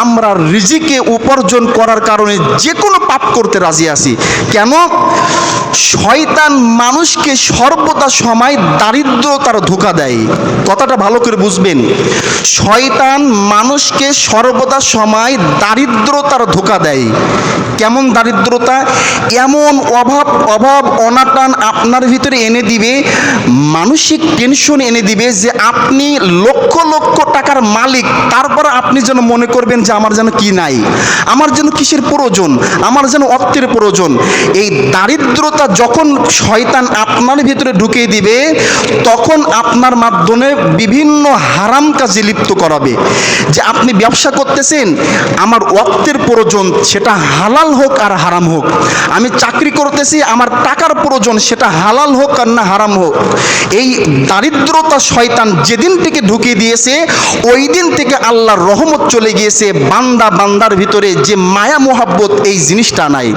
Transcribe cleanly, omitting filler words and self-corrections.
আমরা রিজিকে উপার্জন করার কারণে যে কোনো পাপ করতে রাজি আছি। কেন? শয়তান মানুষকে সর্বদা সময় দারিদ্রতার ধোঁকা দেয়। কথাটা ভালো করে বুঝবেন। শয়তান মানুষকে সর্বদা সময় দারিদ্রতার ধোঁকা দেয়। কেমন দারিদ্রতা? এমন অভাব অনাটন আপনার ভিতরে এনে দিবে, মানসিক টেনশন এনে দিবে যে আপনি লক্ষ লক্ষ টাকার মালিক, তারপর আপনি যেন মনে করবেন যে আমার যেন কি নাই, আমার যেন কিসের প্রয়োজন, আমার যেন অর্থের প্রয়োজন। এই দারিদ্রতা যখন শয়তান আপনার ভিতরে ঢুকিয়ে দিবে, তখন আপনার মাধ্যমে বিভিন্ন হারাম কাজে লিপ্ত করাবে। যে আপনি ব্যবসা করতেছেন, আমার অর্থের প্রয়োজন, সেটা হালাল হোক আর হারাম হোক। আমি চাকরি করতেছি, আমার টাকার প্রয়োজন, সেটা হালাল হোক আর না হারাম হোক। এই দারিদ্রতা শয়তান যেদিন থেকে ঢুকিয়ে দিয়েছে, ওই দিন থেকে আল্লাহর রহমত চলে গিয়েছে। বান্দার ভিতরে যে মায়া মোহাব্বত, এই জিনিসটা নাই।